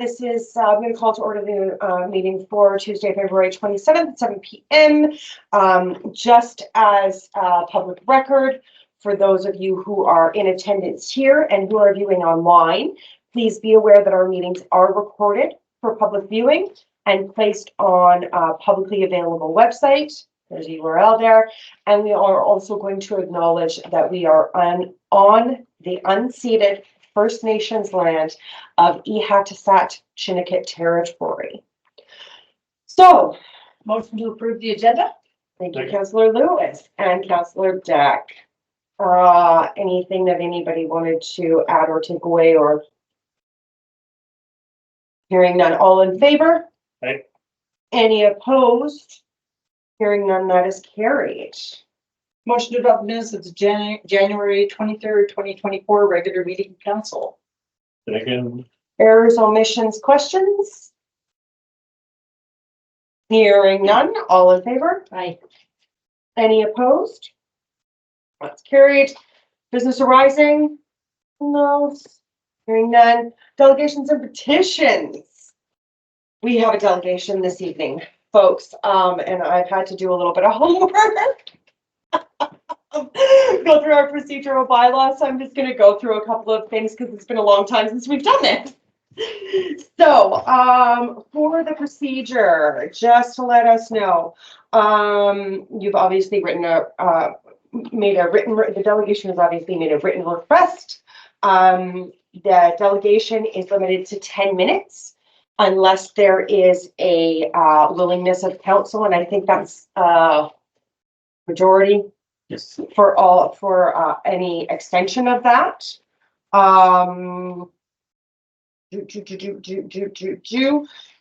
This is, I'm going to call to order the meeting for Tuesday, February 27th at 7 p.m. Just as a public record, for those of you who are in attendance here and who are viewing online, please be aware that our meetings are recorded for public viewing and placed on a publicly available website. There's a URL there. And we are also going to acknowledge that we are on the unceded First Nations land of Ihatasat Chinnikit territory. So, motion to approve the agenda. Thank you, Councillor Lewis and Councillor Deck. Anything that anybody wanted to add or take away, or hearing none, all in favor? Aye. Any opposed? Hearing none, that is carried. Motion to adopt minutes of the January 23rd, 2024 regular meeting of council. Second. Errors, omissions, questions? Hearing none, all in favor? Aye. Any opposed? That's carried. Business arising? No. Hearing none. Delegations and petitions. We have a delegation this evening, folks, and I've had to do a little bit of homework. Go through our procedural bylaws. So I'm just going to go through a couple of things because it's been a long time since we've done this. So, for the procedure, just to let us know, you've obviously written the delegation has obviously made a written request. The delegation is limited to 10 minutes unless there is a willingness of council, and I think that's majority. Yes. For any extension of that. I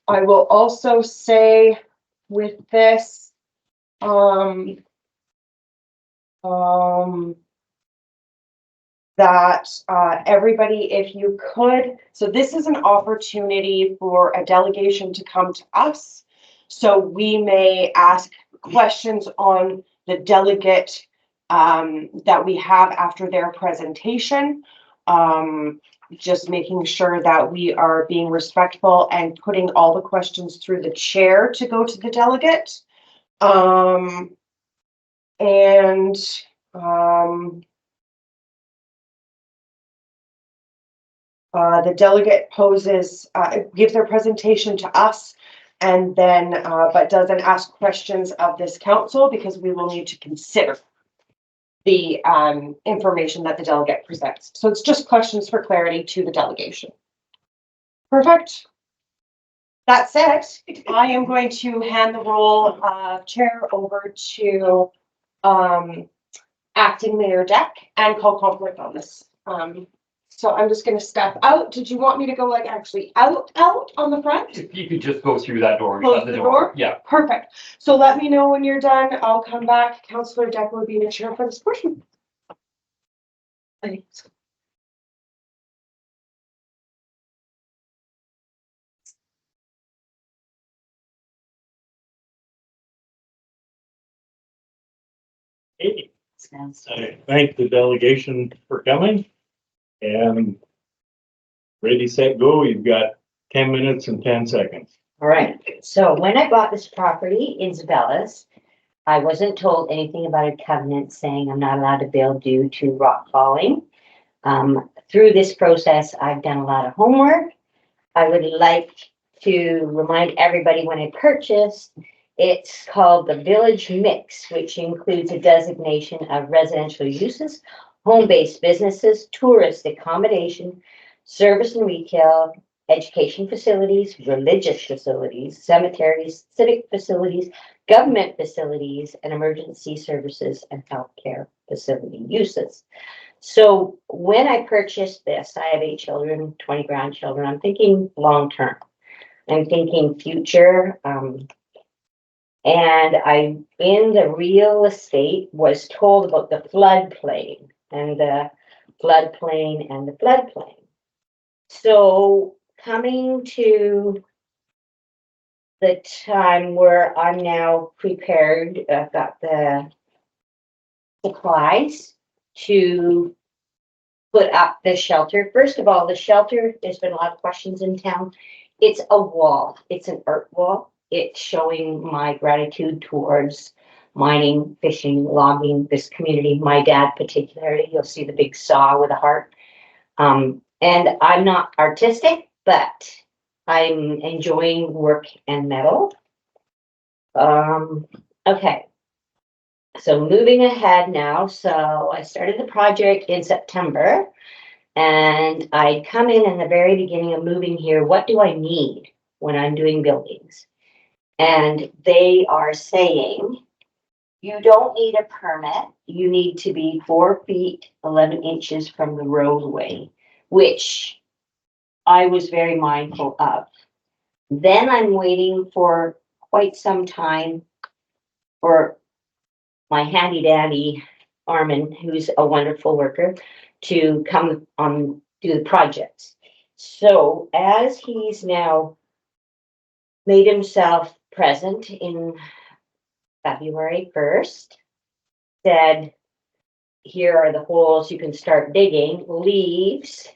will also say with this, that everybody, if you could, so this is an opportunity for a delegation to come to us. So we may ask questions on the delegate that we have after their presentation, just making sure that we are being respectful and putting all the questions through the chair to go to the delegate. The delegate gives their presentation to us, and then but doesn't ask questions of this council because we will need to consider the information that the delegate presents. So it's just questions for clarity to the delegation. Perfect. That said, I am going to hand the role of chair over to acting Mayor Deck and call conflict on this. So I'm just going to step out. Did you want me to go like actually out on the front? If you could just go through that door. Close the door? Yeah. Perfect. So let me know when you're done. I'll come back. Councillor Deck will be the chair for this portion. Thanks. Hey. I thank the delegation for coming, and ready, set, go. You've got 10 minutes and 10 seconds. All right. So when I bought this property in Zeballos, I wasn't told anything about a covenant saying I'm not allowed to build due to rock falling. Through this process, I've done a lot of homework. I would like to remind everybody when I purchased, it's called the Village Mix, which includes a designation of residential uses, home-based businesses, tourist accommodation, service and retail, education facilities, religious facilities, cemeteries, civic facilities, government facilities, and emergency services and healthcare facility uses. So when I purchased this, I have 8 children, 20 grandchildren. I'm thinking long-term. I'm thinking future. And I, in the real estate, was told about the floodplain and the floodplain and the floodplain. So coming to the time where I'm now prepared, I've got the supplies to put up the shelter. First of all, the shelter, there's been a lot of questions in town. It's a wall. It's an art wall. It's showing my gratitude towards mining, fishing, logging, this community, my dad particularly. You'll see the big saw with a heart. And I'm not artistic, but I'm enjoying work and metal. Okay. So moving ahead now. So I started the project in September. And I come in the very beginning of moving here. What do I need when I'm doing buildings? And they are saying, you don't need a permit. You need to be 4 feet, 11 inches from the roadway, which I was very mindful of. Then I'm waiting for quite some time for my handy dandy Armin, who's a wonderful worker, to come on do the projects. So as he's now made himself present in February 1st, said, here are the holes you can start digging, leaves,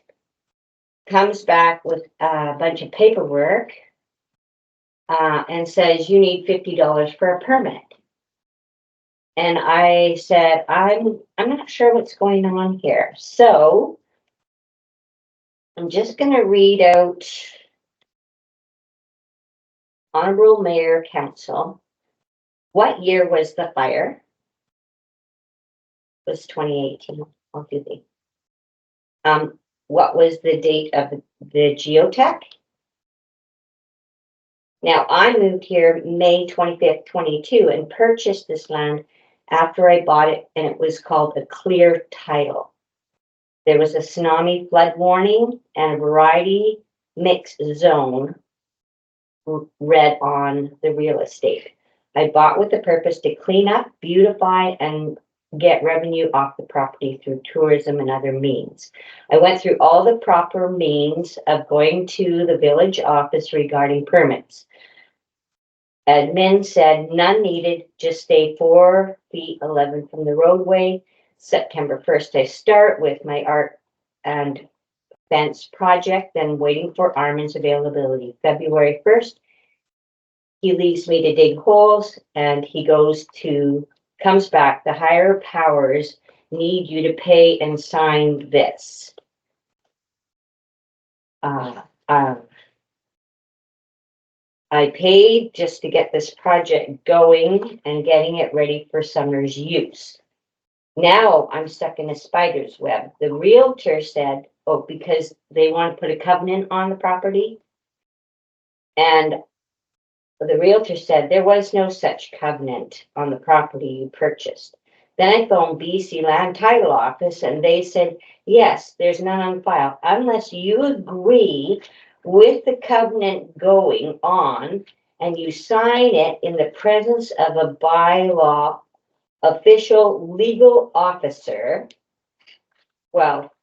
comes back with a bunch of paperwork, and says you need $50 for a permit. And I said, I'm not sure what's going on here. So I'm just going to read out Honorable Mayor Council. What year was the fire? It was 2018. I'll do the. What was the date of the geotech? Now, I moved here May 25th, 22, and purchased this land after I bought it, and it was called a clear title. There was a tsunami flood warning and a variety mixed zone read on the real estate. I bought with the purpose to clean up, beautify, and get revenue off the property through tourism and other means. I went through all the proper means of going to the village office regarding permits. Admin said none needed, just stay 4 feet 11 from the roadway. September 1st, I start with my art and fence project, then waiting for Armin's availability. February 1st, he leaves me to dig holes, and he comes back. The higher powers need you to pay and sign this. I paid just to get this project going and getting it ready for summer's use. Now I'm stuck in a spider's web. The realtor said, oh, because they want to put a covenant on the property. And the realtor said there was no such covenant on the property you purchased. Then I phoned BC Land Title Office and they said, yes, there's none on file unless you agree with the covenant going on and you sign it in the presence of a bylaw official legal officer. Well,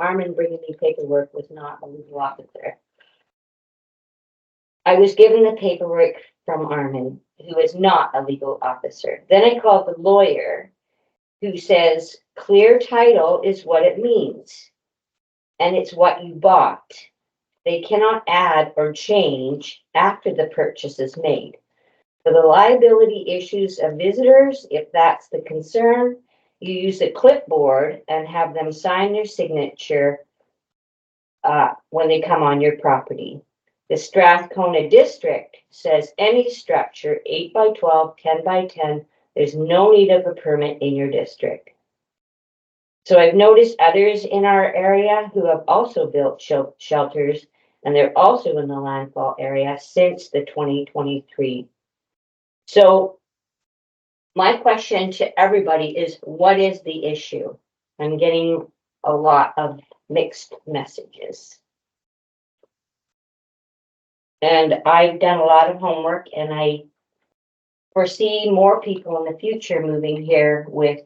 Armin bringing me paperwork was not a legal officer. I was given the paperwork from Armin, who is not a legal officer. Then I called the lawyer who says clear title is what it means. And it's what you bought. They cannot add or change after the purchase is made. For the liability issues of visitors, if that's the concern, you use a clipboard and have them sign their signature when they come on your property. The Strathcona district says any structure 8 by 12, 10 by 10, there's no need of a permit in your district. So I've noticed others in our area who have also built shelters, and they're also in the landfall area since the 2023. So my question to everybody is, what is the issue? I'm getting a lot of mixed messages. And I've done a lot of homework, and I foresee more people in the future moving here with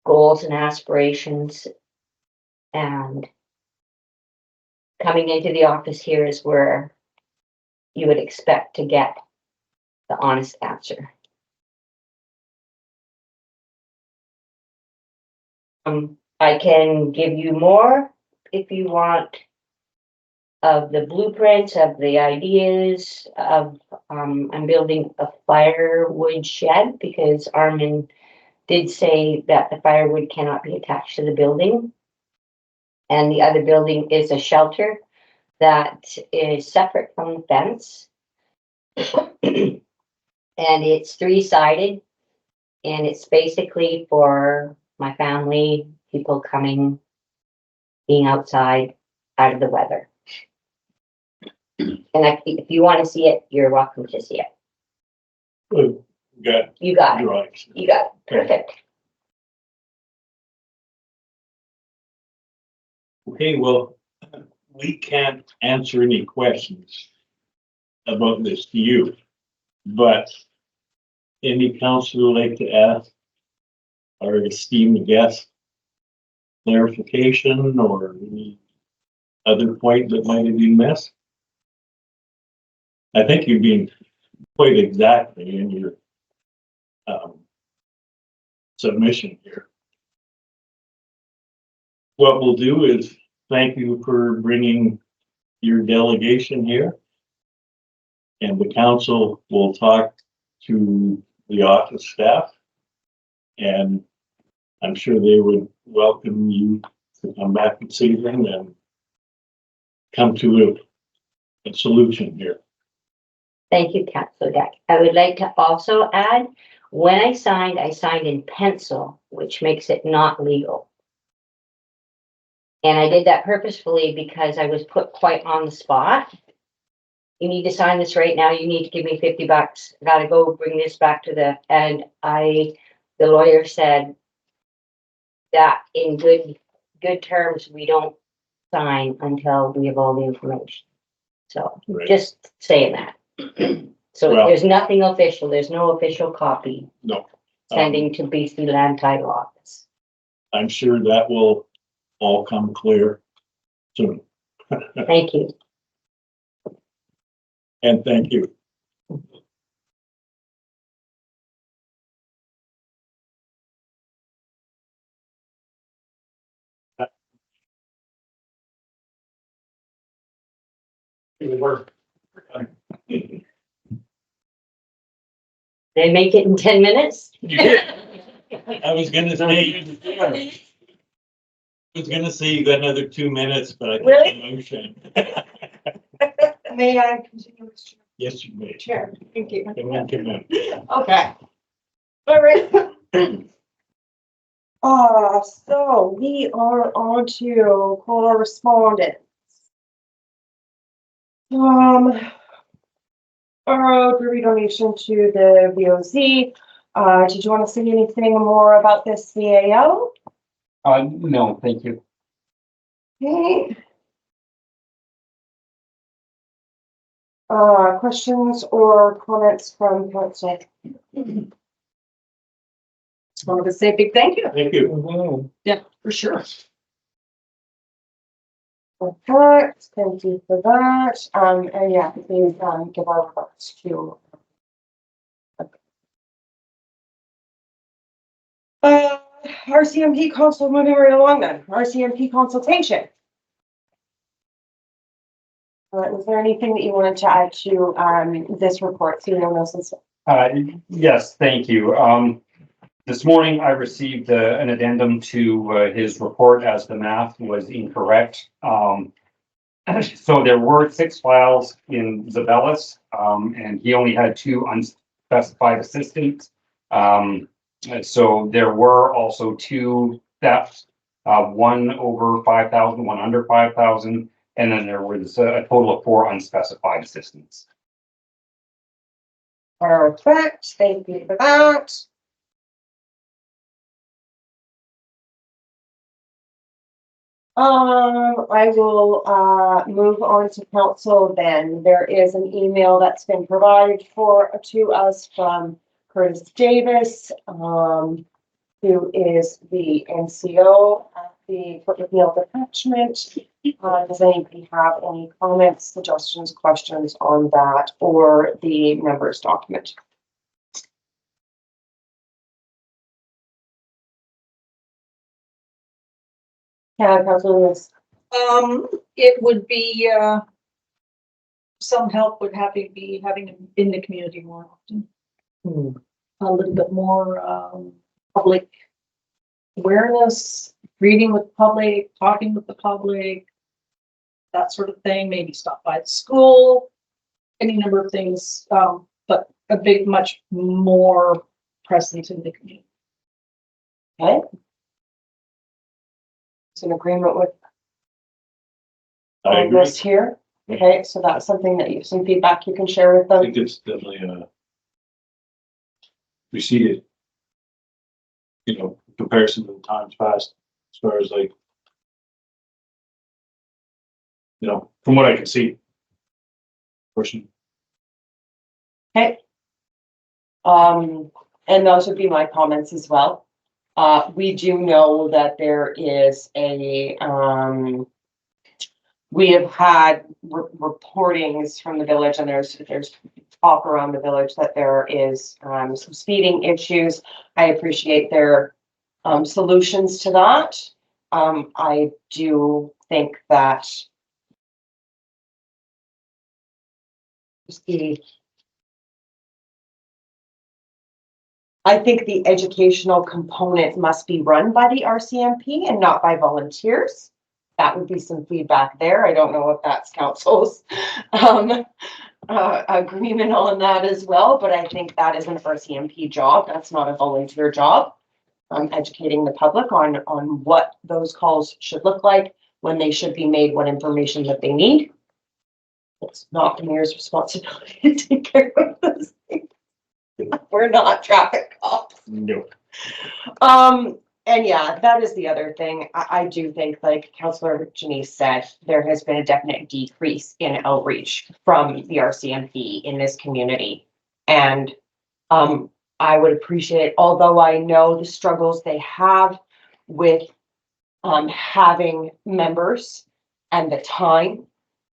goals and aspirations. And coming into the office here is where you would expect to get the honest answer. I can give you more if you want of the blueprints, of the ideas of, I'm building a firewood shed because Armin did say that the firewood cannot be attached to the building. And the other building is a shelter that is separate from the fence. And it's 3-sided, and it's basically for my family, people coming, being outside, out of the weather. And if you want to see it, you're welcome to see it. Good. Got You got it. drawings. You got it. Perfect. Okay, well, we can't answer any questions about this to you, but any council would like to ask our esteemed guest clarification or any other point that might have been missed? I think you've been quite exactly in your submission here. What we'll do is thank you for bringing your delegation here. And the council will talk to the office staff. And I'm sure they would welcome you to come back and see them and come to a solution here. Thank you, Councilor Deck. I would like to also add, when I signed in pencil, which makes it not legal. And I did that purposefully because I was put quite on the spot. You need to sign this right now. You need to give me $50. I gotta go bring this back to the lawyer said that in good terms, we don't sign until we have all the information. So Right. just saying that. So Well- there's nothing official. There's no official copy No. sending to BC Land Title Office. I'm sure that will all come clear soon. Thank you. And thank you. They make it in 10 minutes? I was gonna say you got another 2 minutes, but I Really? think the motion. May I continue, Mr. Yes, you may. Chair? Thank you. Come on, come on. Okay. All right. So we are on to correspondence. Brewery donation to the VOZ. Did you want to say anything more about this CAO? No, thank you. Okay. Questions or comments from council? Just wanted to say a big thank you. Thank you. Yeah, for sure. Perfect, thank you for that. And yeah, please, give our regards to. RCMP consult, moving right along then, RCMP consultation. Was there anything that you wanted to add to, this report, Senior Wilson? Yes, thank you. This morning I received an addendum to his report as the math was incorrect. So there were 6 files in Zeballos, and he only had 2 unspecified assistants. So there were also 2 thefts, one over 5,000, one under 5,000, and then there was a total of 4 unspecified assistants. Perfect, thank you for that. I will, move on to council then. There is an email that's been provided to us from Curtis Davis, who is the NCO at the Fort McNeil Detachment. Does anybody have any comments, suggestions, questions on that or the members document? Yeah, Councilor Lewis. It would be, some help with having him in the community more often. A little bit more, public awareness, reading with the public, talking with the public, that sort of thing, maybe stop by the school, any number of things, but a big, much more present in the community. Okay. It's an agreement with I all agree. this here. Okay, so that's something that you, some feedback you can share with I them. think it's definitely we see it, comparison to the times past, as far as like, from what I can see. Person, Okay. And those would be my comments as well. We do know that there is we have had reportings from the village, and there's talk around the village that there is, some speeding issues. I appreciate their, solutions to that. I do think that I think the educational component must be run by the RCMP and not by volunteers. That would be some feedback there. I don't know if that's council's agreement on that as well, but I think that is an RCMP job. That's not a volunteer job. Educating the public on what those calls should look like, when they should be made, what information that they need. It's not the mayor's responsibility to take care of those things. We're not traffic cops. No. And yeah, that is the other thing. I do think, like Councillor Janice said, there has been a definite decrease in outreach from the RCMP in this community. And I would appreciate, although I know the struggles they have with having members and the time.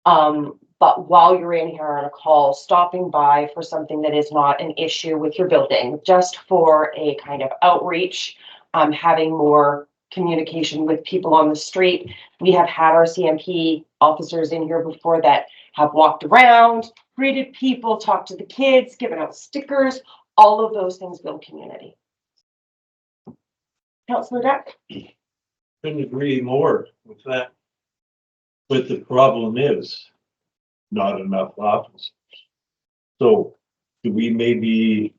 But while you're in here on a call, stopping by for something that is not an issue with your building, just for a kind of outreach, having more communication with people on the street. We have had our CMP officers in here before that have walked around, greeted people, talked to the kids, given out stickers. All of those things build community. Councillor Deck? Couldn't agree more with that. But the problem is not enough officers. So do we maybe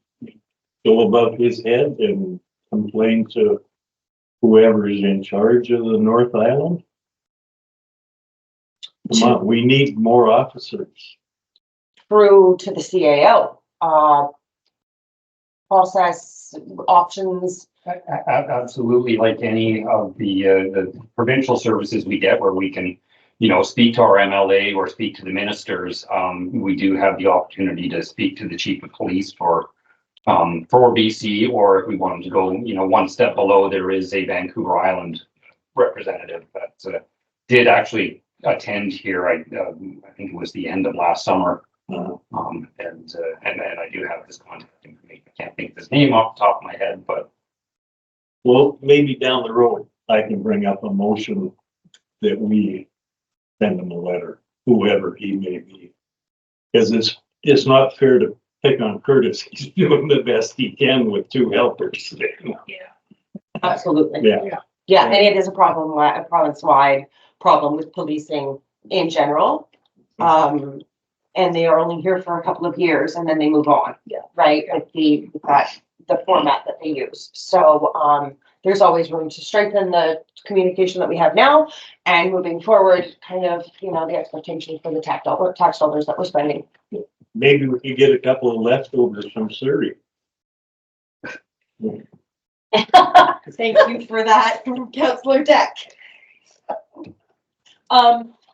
go above his head and complain to whoever is in charge of the North Island? Come on, we need more officers. Through to the CAO, process options. Absolutely, like any of the provincial services we get where we can, speak to our MLA or speak to the ministers. We do have the opportunity to speak to the chief of police for BC, or if we wanted to go, one step below, there is a Vancouver Island representative that did actually attend here. I think it was the end of last summer. And I do have his contact information. I can't think of his name off the top of my head, but Well, maybe down the road, I can bring up a motion that we send him a letter, whoever he may be. Because it's not fair to pick on Curtis. He's doing the best he can with two helpers. Absolutely. Yeah. Yeah, and it is a problem, a province-wide problem with policing in general. And they are only here for a couple of years and then they move on. Yeah. Right, with the format that they use. So, there's always room to strengthen the communication that we have now, and moving forward, kind of, the expectation for the tax dollars that we're spending. Maybe we could get a couple of leftovers from Surrey. Thank you for that, Councillor Deck.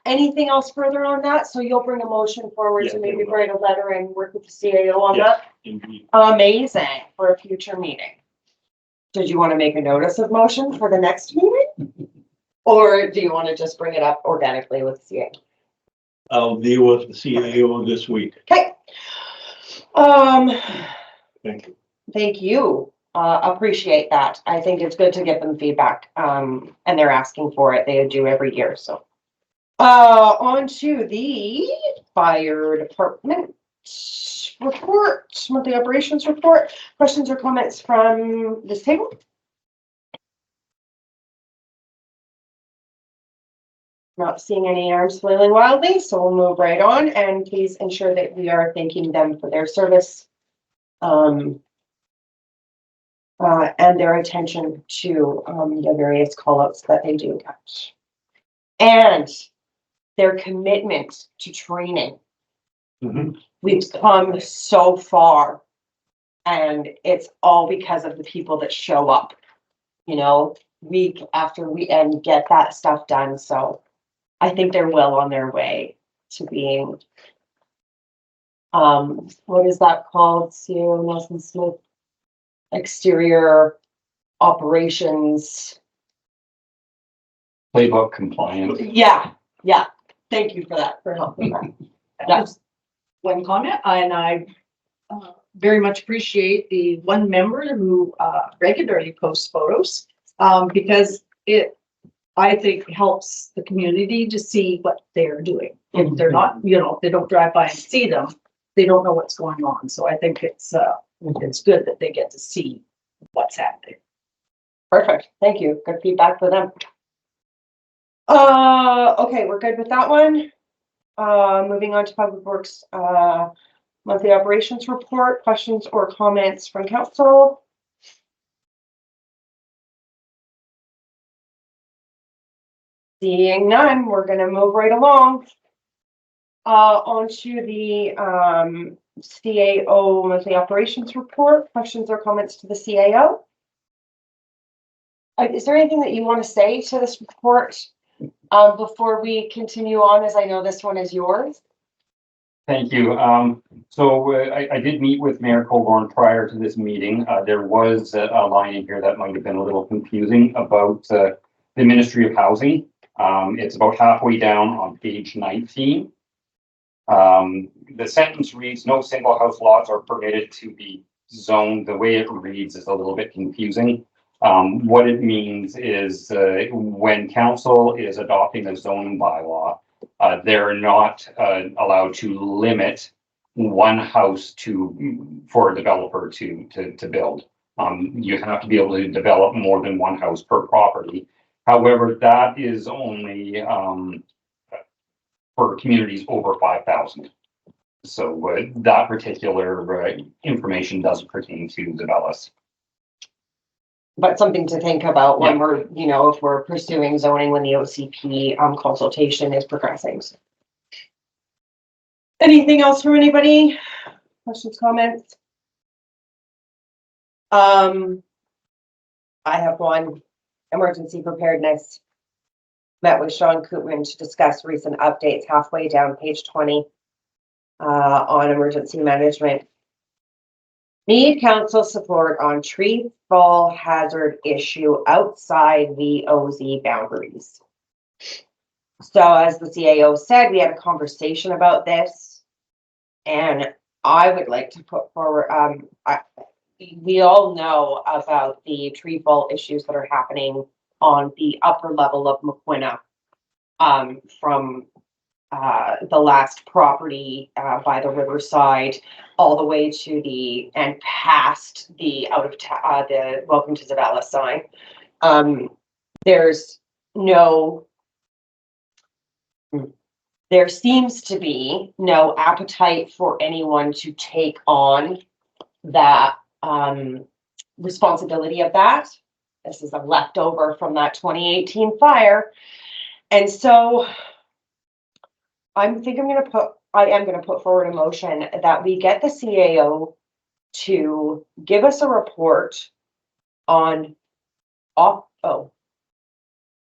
Anything else further on that? So you'll bring a motion forward Yeah, to maybe I will. write a letter and work with the CAO on Yeah. that? Indeed. Amazing, for a future meeting. Did you want to make a notice of motion for the next meeting? Or do you want to just bring it up organically with the CAO? I'll deal with the CAO this week. Okay. Thank you. Thank you. Appreciate that. I think it's good to get them feedback. And they're asking for it. They do every year, so On to the fire department report, monthly operations report. Questions or comments from this table? Not seeing any arms flailing wildly, so we'll move right on, and please ensure that we are thanking them for their service. And their attention to the various callouts that they do get. And their commitment to training. Mhm. We've come so far, and it's all because of the people that show up, you know, week after week and get that stuff done. So I think they're well on their way to being, what is that called, Sue Nelson Smith? Exterior operations. Playbook compliant. Yeah. Thank you for that, for helping that. That's one comment, and I very much appreciate the one member who regularly posts photos, because it, I think, helps the community to see what they're doing. If they're not, you know, if they don't drive by and see them, they don't know what's going on. So I think it's good that they get to see what's happening. Perfect. Thank you. Good feedback for them. Okay, we're good with that one. Moving on to Public Works, monthly operations report. Questions or comments from council? Seeing none, we're gonna move right along. Onto the CAO monthly operations report. Questions or comments to the CAO? Is there anything that you want to say to this report before we continue on, as I know this one is yours? Thank you. I did meet with Mayor Colborne prior to this meeting. There was a line in here that might have been a little confusing about the Ministry of Housing. It's about halfway down on page 19. The sentence reads, "No single house lots are permitted to be zoned." The way it reads is a little bit confusing. What it means is when council is adopting a zoning bylaw, they're not allowed to limit one house for a developer to build. You have to be able to develop more than one house per property. However, that is only for communities over 5,000. So that particular information doesn't pertain to Zeballos. But something to think about when we're, you know, if we're pursuing zoning when the OCP consultation is progressing. Anything else from anybody? Questions, comments? I have one. Emergency preparedness. Met with Sean Kootman to discuss recent updates halfway down page 20 on emergency management. Need council support on tree fall hazard issue outside VOZ boundaries. So as the CAO said, we had a conversation about this, and I would like to put forward, we all know about the tree fall issues that are happening on the upper level of Maquinna, from the last property by the riverside all the way to the and past the out of the welcome to Zeballos sign. There seems to be no appetite for anyone to take on that responsibility of that. This is a leftover from that 2018 fire. And so I am going to put forward a motion that we get the CAO to give us a report on, the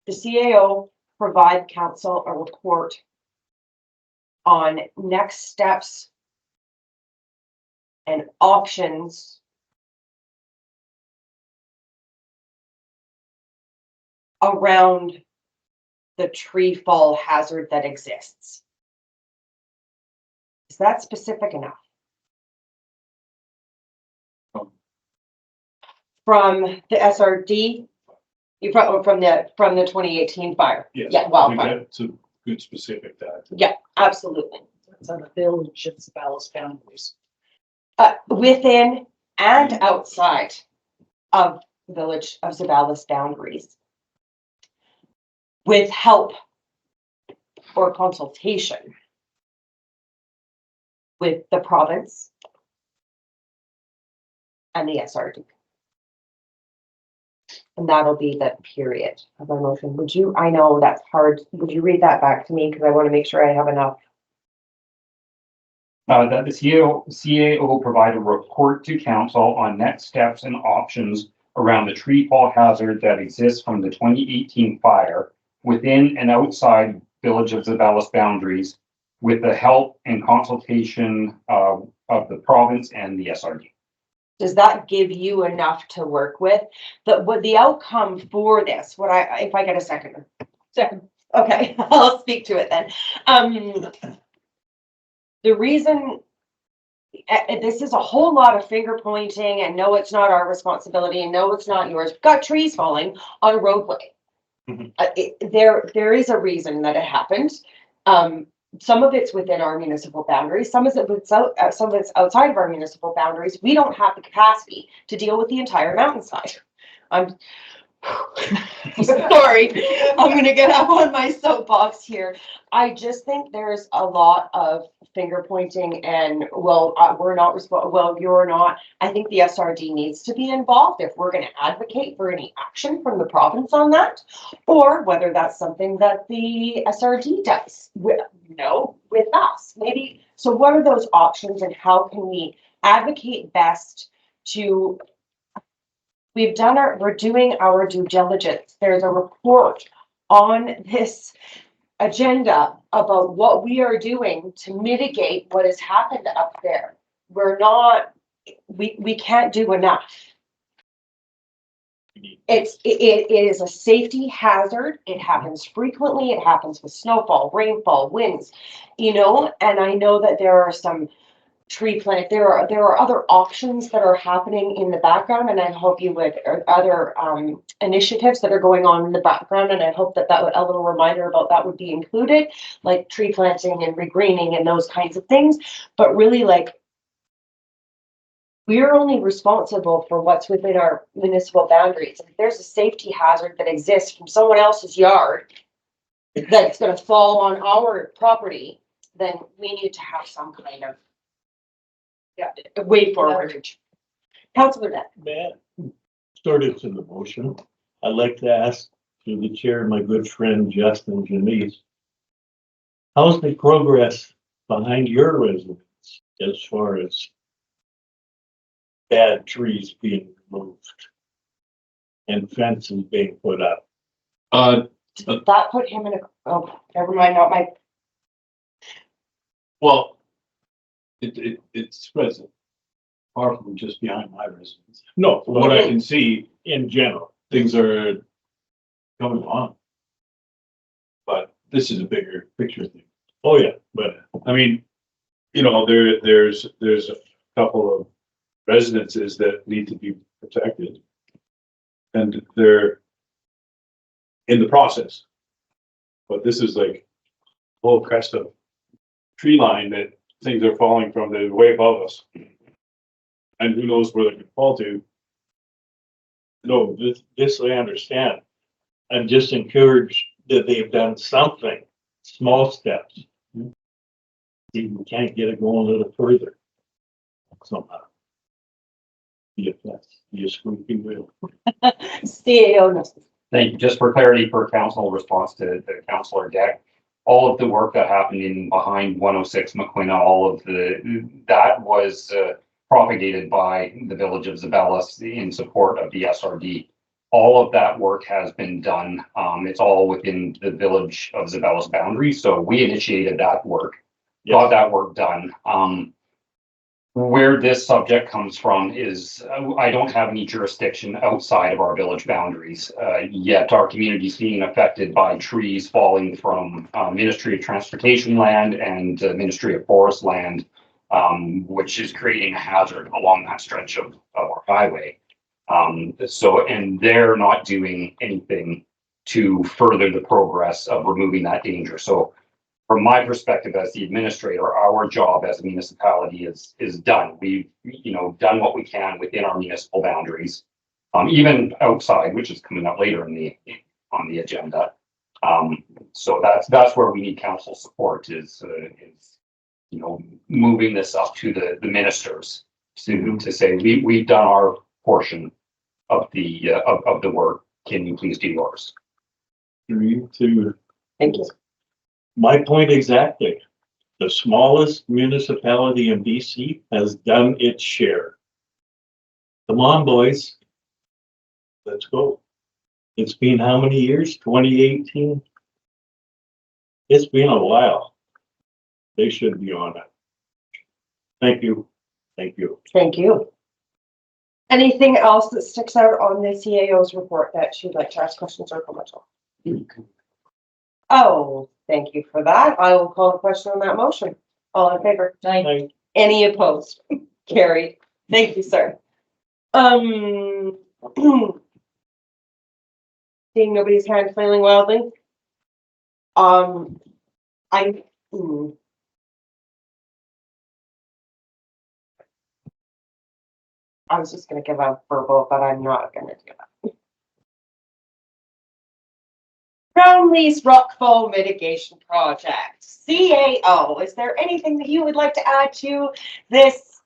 CAO provide council a report on next steps and options around the tree fall hazard that exists. Is that specific enough? From the SRD, from the 2018 fire? Yes. Yeah, wildfire. So good specific that. Yeah, absolutely. It's on the village of Zeballos boundaries. Within and outside of the village of Zeballos boundaries. With help or consultation with the province and the SRD. And that'll be the period of my motion. Would you, I know that's hard, would you read that back to me? Because I want to make sure I have enough. That the CAO will provide a report to council on next steps and options around the tree fall hazard that exists from the 2018 fire within and outside village of Zeballos boundaries with the help and consultation of the province and the SRD. Does that give you enough to work with? What the outcome for this, if I get a second. Second. Okay, I'll speak to it then. The reason this is a whole lot of finger pointing and no, it's not our responsibility and no, it's not yours. We've got trees falling on a roadway. Mhm. There is a reason that it happened. Some of it's within our municipal boundaries, some of it's outside of our municipal boundaries. We don't have the capacity to deal with the entire mountainside. I'm sorry, I'm gonna get up on my soapbox here. I just think there's a lot of finger pointing and, well, we're not well, you're not. I think the SRD needs to be involved if we're gonna advocate for any action from the province on that, or whether that's something that the SRD does with us, maybe. So what are those options and how can we advocate best to we're doing our due diligence. There's a report on this agenda about what we are doing to mitigate what has happened up there. We can't do enough. It is a safety hazard. It happens frequently. It happens with snowfall, rainfall, winds, and I know that there are some tree plant. There are other options that are happening in the background, and I hope you would, or other initiatives that are going on in the background, and I hope that a little reminder about that would be included, like tree planting and regreening and those kinds of things. But really, like, we're only responsible for what's within our municipal boundaries. If there's a safety hazard that exists from someone else's yard that's going to fall on our property, then we need to have some kind of way forward. Councilor Net. Matt, sort of to the motion. I'd like to ask through the chair, my good friend Justin Janice, how's the progress behind your residence as far as bad trees being removed and fences being put up? Did that put him in never mind, not my. Well, it spreads far from just behind my residence. No, from what I can see, In general, things are going on. But this is a bigger picture thing. oh yeah, but I mean, there's a couple of residences that need to be protected. And they're in the process. But this is like a whole crest of tree line that things are falling from the way above us. And who knows where they could fall to. no, this I understand. I'm just encouraged that they've done something, small steps. We can't get it going a little further somehow. Be a squeaky wheel. CAO knows. Thank you. Just for clarity for council response to Councillor Deck, all of the work that happened in behind 106 Maquinna, that was propagated by the village of Zeballos in support of the SRD. All of that work has been done. It's all within the village of Zeballos boundaries. So we initiated that work, got that work done. Where this subject comes from is I don't have any jurisdiction outside of our village boundaries, yet our community is being affected by trees falling from Ministry of Transportation land and Ministry of Forest land, which is creating a hazard along that stretch of our highway. And they're not doing anything to further the progress of removing that danger. So from my perspective as the administrator, our job as a municipality is done. We've, done what we can within our municipal boundaries, even outside, which is coming up later on the agenda. So that's where we need council support is moving this up to the ministers to say, we've done our portion of the work. Can you please do yours? To Thank you. my point exactly. The smallest municipality in BC has done its share. Come on, boys. Let's go. It's been how many years? 2018? It's been a while. They should be on it. Thank you. Thank you. Thank you. Anything else that sticks out on the CAO's report that you'd like to ask questions or comments on? Oh, thank you for that. I will call the question on that motion. All in favor? Aye. Any opposed? Carried. Thank you, sir. Seeing nobody's hand flailing wildly. I, I was just gonna give a verbal, but I'm not gonna do that. Ground lease rockfall mitigation project, CAO. Is there anything that you would like to add to this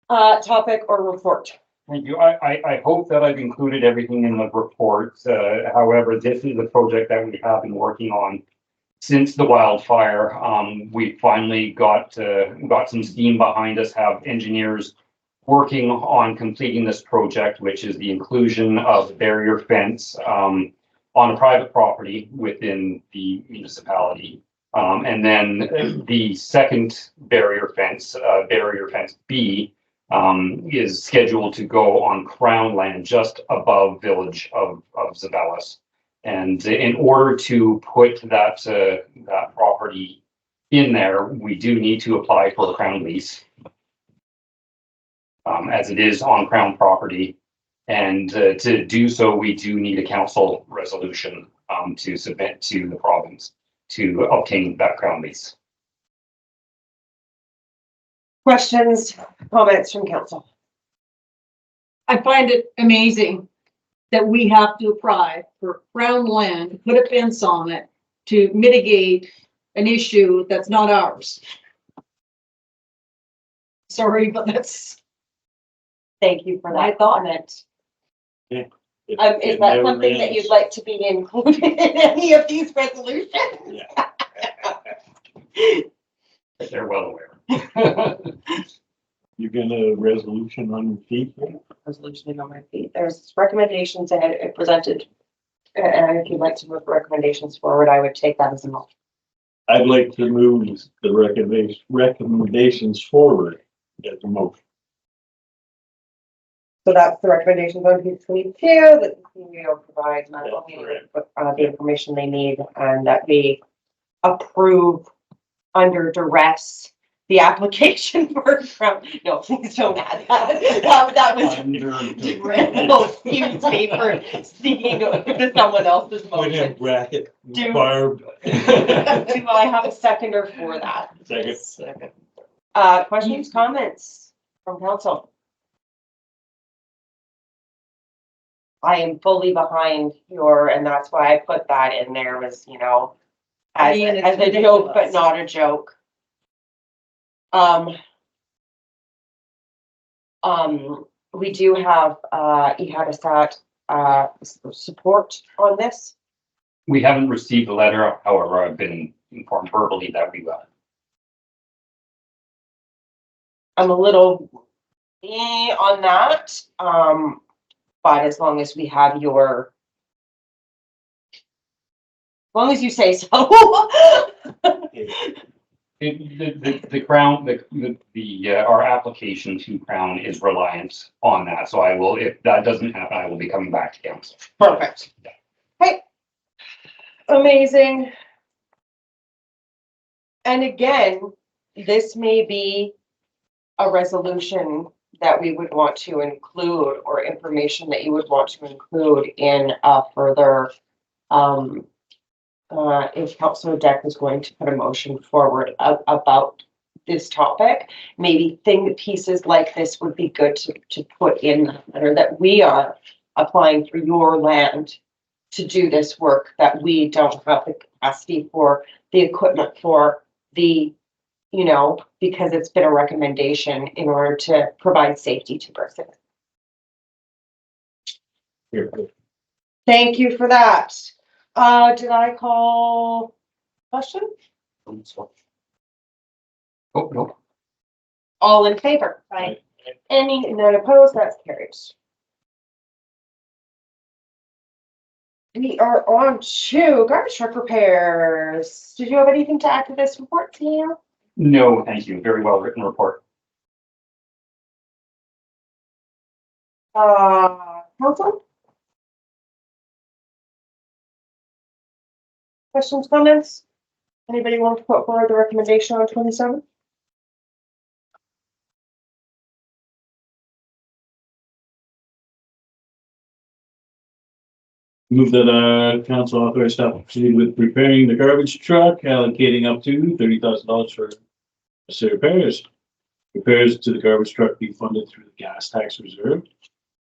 topic or report? Thank you. I hope that I've included everything in the report. However, this is a project that we have been working on since the wildfire. We finally got some steam behind us, have engineers working on completing this project, which is the inclusion of barrier fence on a private property within the municipality. And then the second barrier fence B, is scheduled to go on Crown land just above village of Zeballos. And in order to put that property in there, we do need to apply for a Crown lease, as it is on Crown property. And to do so, we do need a council resolution to submit to the province to obtain that Crown lease. Questions, comments from council? I find it amazing that we have to apply for Crown land, put a fence on it to mitigate an issue that's not ours. Sorry, but that's Thank you for my that thought. comment. It Is that never something that ends. you'd like to be included in any of these resolutions? Yeah. They're well aware. You get a resolution on your feet? Resolution on my feet. There's recommendations that I presented. And if you'd like to move recommendations forward, I would take that as a motion. I'd like to move the recommendations forward as a motion. So that's the recommendations on page 22, that the CEO provides not That's only correct. with the information they need, and that we approve under duress the application for, no, please don't add that. That was excuse me for speaking to someone else's Put in motion. bracket, Do- Barb. Do I have a seconder for that? Second. Questions, comments from council? I am fully behind and that's why I put that in there was, as it's a joke, but ridiculous. not a joke. We do have, EHADASAT, support on this. We haven't received the letter, however, I've been informed verbally that we will. I'm a little on that, but as long as we have as long as you say so. The Crown, our application to Crown is reliant on that. So I will, if that doesn't happen, I will be coming back to council. Perfect. Hey, amazing. And again, this may be a resolution that we would want to include or information that you would want to include in a further if Councilor Deck was going to put a motion forward about this topic, maybe pieces like this would be good to put in the letter that we are applying for your land to do this work, that we don't have the capacity for the equipment for the, because it's been a recommendation in order to provide safety to residents. Here. Thank you for that. Did I call question? Oh, no. All in favor? Right. Any, none opposed, that's carried. We are on to garbage truck repairs. Did you have anything to add to this report, Sam? No, thank you. Very well written report. Council? Questions, comments? Anybody want to put forward the recommendation on 27? Move that, council authorize staff to proceed with repairing the garbage truck, allocating up to $30,000 for necessary repairs. Repairs to the garbage truck be funded through the gas tax reserve.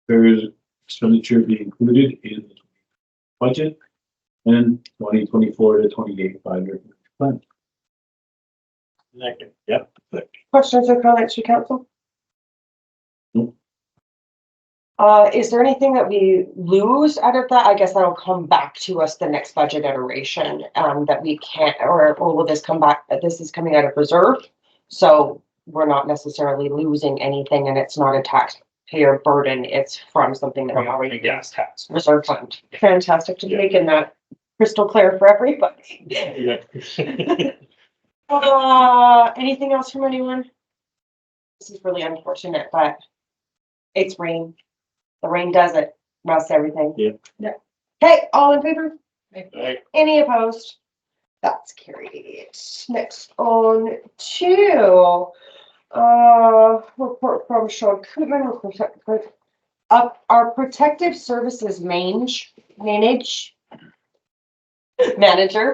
Repairs expenditure be included in the budget and 2024 to 28 5-year plan. Second. Yep. Questions or comments from council? No. Is there anything that we lose out of that? I guess that'll come back to us the next budget iteration, that we can't, or will this come back? This is coming out of reserve, so we're not necessarily losing anything, and it's not a taxpayer burden. It's from something that we already Gas tax. reserve fund. Fantastic to Yeah. making that crystal clear for everybody. Yeah. Anything else from anyone? This is really unfortunate, but it's rain. The rain does it. Rusts everything. Yeah. Okay, all in favor? Right. Any opposed? That's carried. Next on to report from Sean Koopman, our protective services manager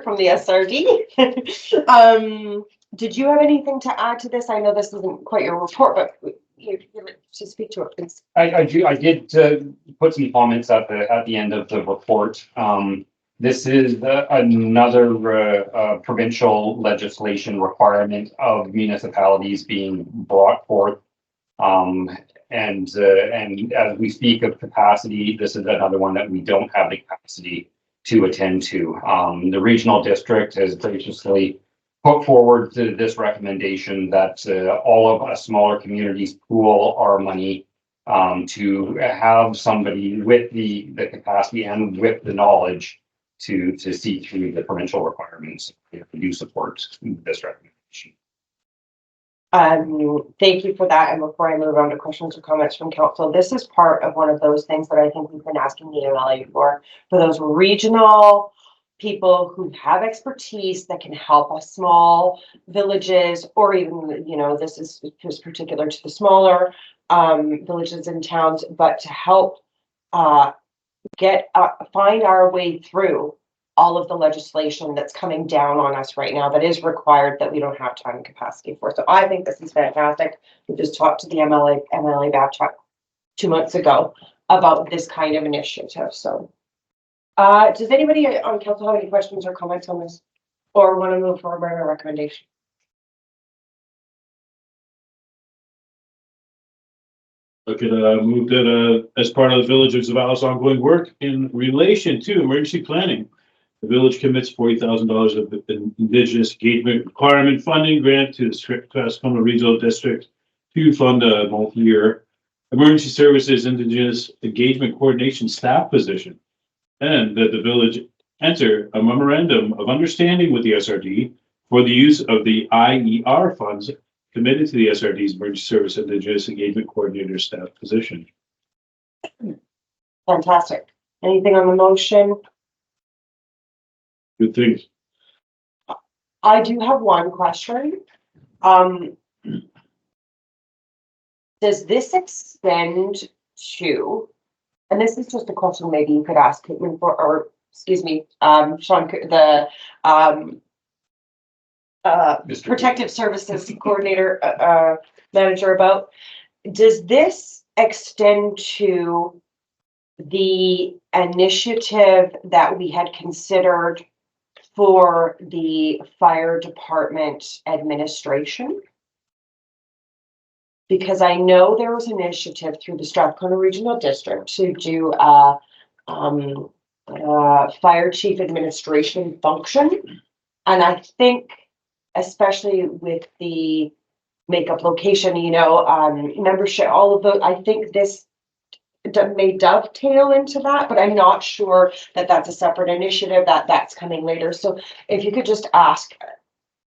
from the SRD. Did you have anything to add to this? I know this isn't quite your report, but you to speak to it, please. I did put some comments at the end of the report. This is another provincial legislation requirement of municipalities being brought forth. And as we speak of capacity, this is another one that we don't have the capacity to attend to. The regional district has graciously put forward to this recommendation that all of us smaller communities pool our money to have somebody with the capacity and with the knowledge to see through the provincial requirements. We do support this recommendation. Thank you for that. And before I move on to questions or comments from council, this is part of one of those things that I think we've been asking the MLA for those regional people who have expertise that can help us small villages, or even, this is just particular to the smaller villages and towns, but to help find our way through all of the legislation that's coming down on us right now that is required, that we don't have time and capacity for. So I think this is fantastic. We just talked to the MLA Babcock 2 months ago about this kind of initiative. So does anybody on council have any questions or comments on this, or want to move forward with a recommendation? Okay, move that as part of the Village of Zeballos ongoing work in relation to emergency planning, the village commits $40,000 of Indigenous engagement requirement funding grant to the Strathcona Regional District to fund a multi-year emergency services Indigenous engagement coordination staff position, and that the village enter a memorandum of understanding with the SRD for the use of the IER funds committed to the SRD's emergency service Indigenous engagement coordinator staff position. Fantastic. Anything on the motion? Good things. I do have one question. Does this extend to, and this is just a question maybe you could ask Caitlin for, or excuse me, Sean, the, Mr. protective services coordinator, manager about. Does this extend to the initiative that we had considered for the fire department administration? Because I know there was an initiative through the Strathcona Regional District to do fire chief administration function. And I think, especially with the makeup location, membership, all of those, I think this may dovetail into that, but I'm not sure that that's a separate initiative, that's coming later. So if you could just ask,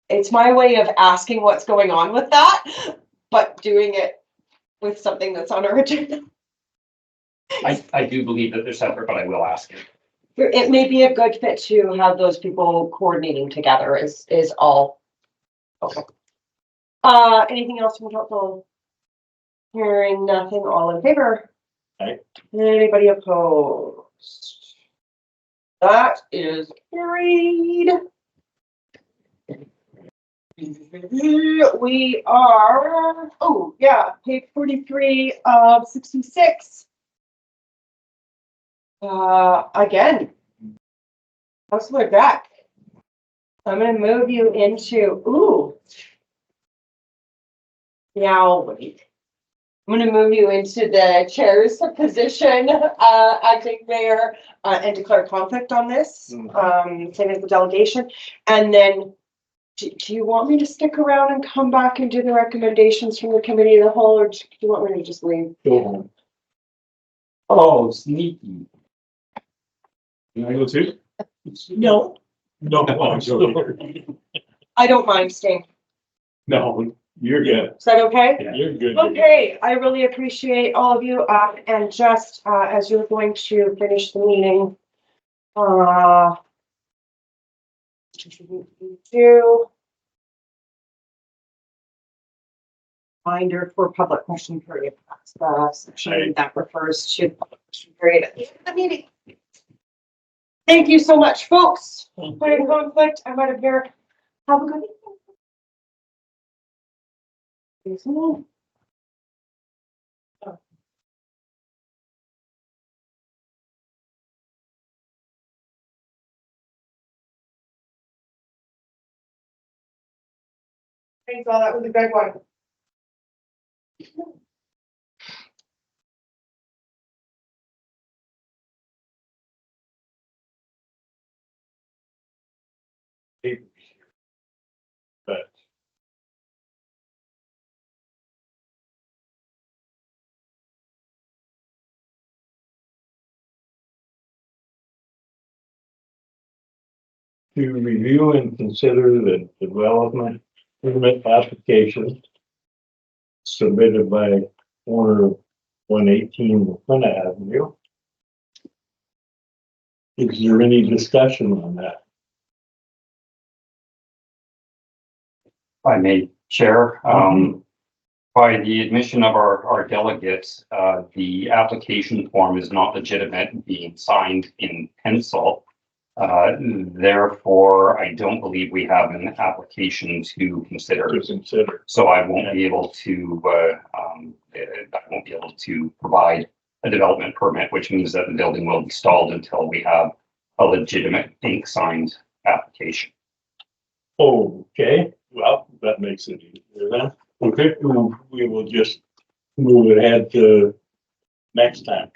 it's my way of asking what's going on with that, but doing it with something that's on our agenda. I do believe that they're separate, but I will ask. It may be a good fit to have those people coordinating together is all. Okay. Anything else from council? Hearing nothing, all in favor? Aye. Anybody opposed? That is carried. We are, oh yeah, page 43 of 66. Again, Councilor Beck, I'm gonna move you into, now wait. I'm gonna move you into the chair's position, acting mayor, and declare conflict on this, same as the delegation. And then, do you want me to stick around and come back and do the recommendations from the committee of the whole, or do you want me to just leave? Oh, sneaky. Can I go too? No. No, I'm joking. I don't mind staying. No, You're good. Is that okay? You're good. Okay, I really appreciate all of you, and just, as you're going to finish the meeting, do reminder for public question period. That's the section that refers to public question period at the end of the meeting. Thank you so much, folks. For in conflict, I'm out of here. Have a good evening. Thanks, all. That was a good one. But to review and consider the development permit application submitted by owner of 118 Maquinna Avenue. Is there any discussion on that? If I may, Chair, by the admission of our delegates, the application form is not legitimate being signed in pencil. Therefore, I don't believe we have an application to consider. So I won't be able to, provide a development permit, which means that the building will be stalled until we have a legitimate ink signed application. Okay, well, that makes it easier then. Okay, we will just move ahead to next time.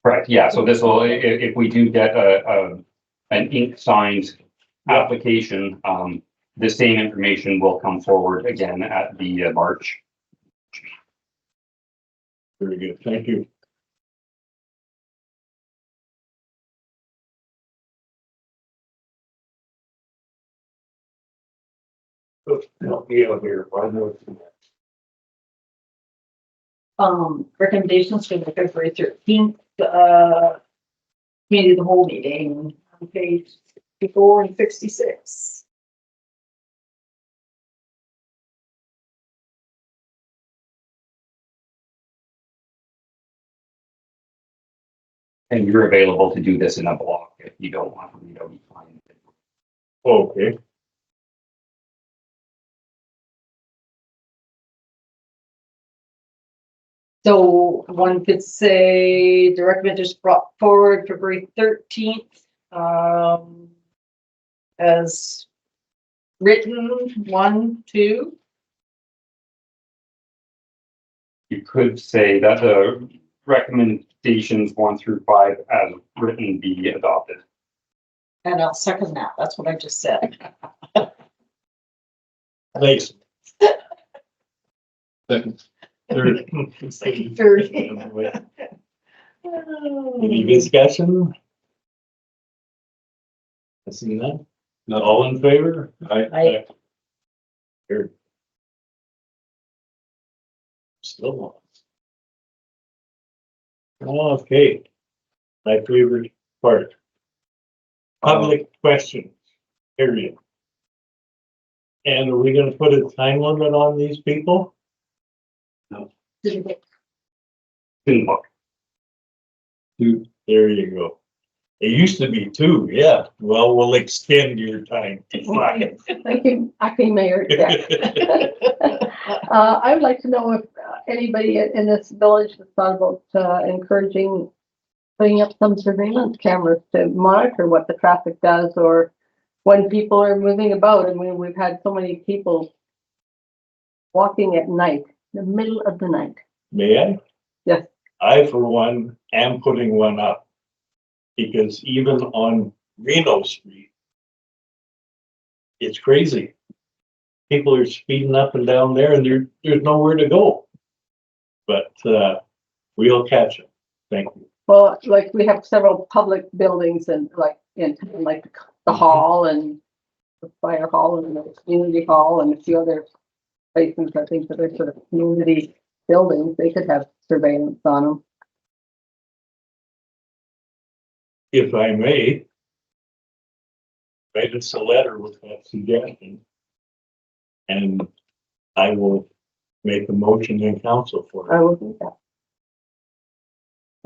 Correct, yeah, so this will, if we do get an ink signed application, the same information will come forward again at the March. Very good, thank you. Help me out here. Recommendations for the February 13th, committee of the whole meeting on page 64 and 66. And you're available to do this in a block if you don't want to, be fine. Okay, So one could say the recommendation is brought forward February 13th, as written, 1, 2. You could say that the recommendations 1 through 5 as written be adopted. And I'll second that. That's what I just said. thanks. Second. Third. Third. Any discussion? I see none. Not all in favor? Aye. Here. Still on. Okay. My favorite part. Public questions, period. And are we gonna put a time limit on these people? In book. Two, there you go. It used to be two, yeah. Well, we'll extend your time to five. Thank you, acting mayor. Jack. I would like to know if anybody in this village has thought about encouraging putting up some surveillance cameras to monitor what the traffic does or when people are moving about. I mean, we've had so many people walking at night, in the middle of the night. May I? Yes. I, for one, am putting one up. Because even on Reno Street, it's crazy. People are speeding up and down there and there's nowhere to go. But, we'll catch them. Thank you. Well, like we have several public buildings and like the hall and the fire hall and the community hall and a few other places, I think that are sort of community buildings, they could have surveillance on them. If I may, write us a letter with that suggestion. And I will make a motion in council for I it. will do that.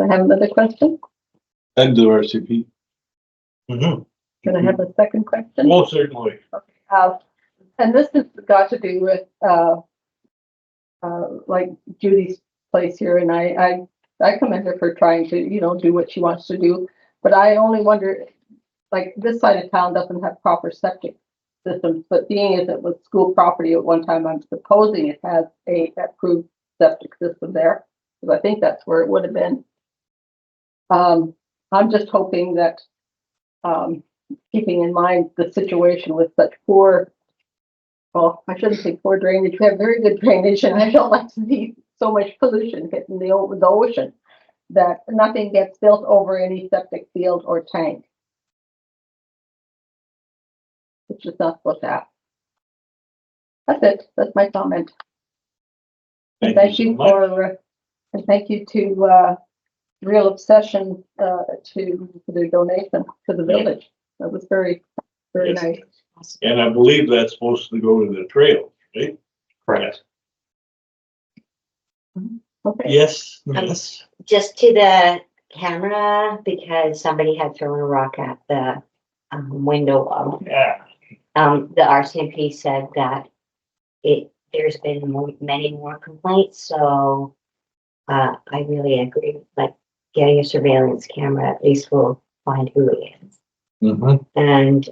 I have another question. And the RCP. Mhm. Can I have a second question? Most certainly. And this has got to do with, like Judy's place here, and I commend her for trying to, do what she wants to do. But I only wonder, like, this side of town doesn't have proper septic systems, but being as it was school property at one time, I'm supposing it has a approved septic system there, because I think that's where it would have been. I'm just hoping that, keeping in mind the situation with such poor, well, I shouldn't say poor drainage, we have very good drainage, and I don't like to see so much pollution hitting the ocean, that nothing gets built over any septic field or tank. Which is not supposed to happen. That's it, that's my comment. And thank so you much. for, and thank you to, Real Obsession, to the donation to the village. That was very, very Yes. nice. And I believe that's supposed to go to the trail, right? Correct. Okay, Yes, yes. Just to the camera, because somebody had thrown a rock at the window wall. Yeah. The RCMP said that there's been many more complaints, so I really agree, like getting a surveillance camera at least will find who it is. Mhm. And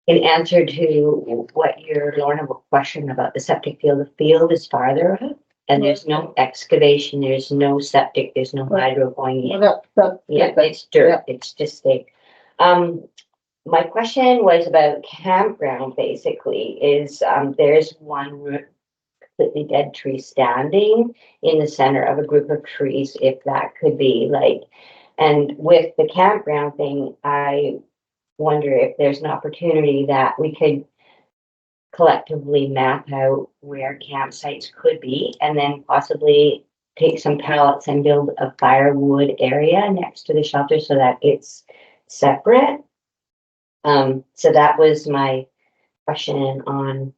in answer to what your Lorna question about the septic field, the field is farther up and there's no excavation, there's no septic, there's no hydro going in. well, that's, Yeah, that's, it's dirt, it's just state. My question was about campground, basically, is, there's one completely dead tree standing in the center of a group of trees, if that could be like, and with the campground thing, I wonder if there's an opportunity that we could collectively map out where campsites could be and then possibly take some pallets and build a firewood area next to the shelter so that it's separate. So that was my question on,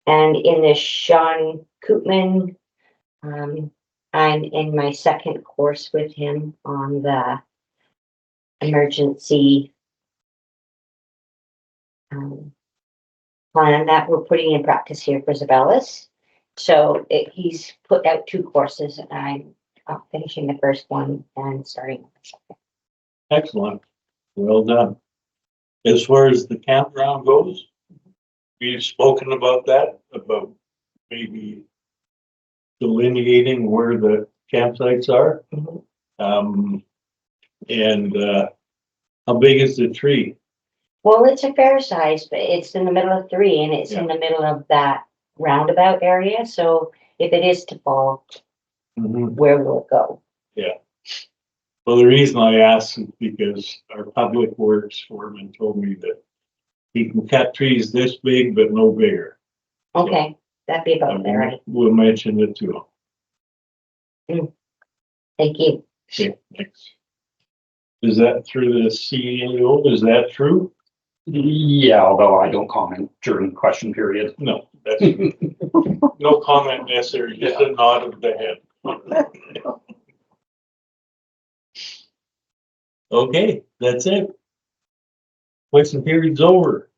and in the Sean Koopman I'm in my second course with him on the emergency plan that we're putting in practice here for Zeballos. So he's put out 2 courses and I'm finishing the first one and starting the second. Excellent. Well done. As far as the campground goes, we've spoken about that, about maybe delineating where the campsites are. And how big is the tree? Well, it's a fair size, but it's in the middle of 3 and it's in the middle of that roundabout area. So if it is to fall, where will it go? Well, the reason I asked is because our public works foreman told me that he can cut trees this big, but no bigger. Okay, that'd be about there, right? We'll mention it to him. Thank you. Okay, thanks. Is that through the CEO? Is that true? Yeah, although I don't comment during question period. No, that's no comment necessary, just a nod of the head. Okay, that's it. Question period's over.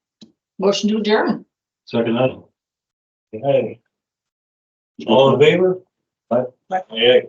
Motion to adjourn. Second item. Okay. All in favor? Aye. Yeah.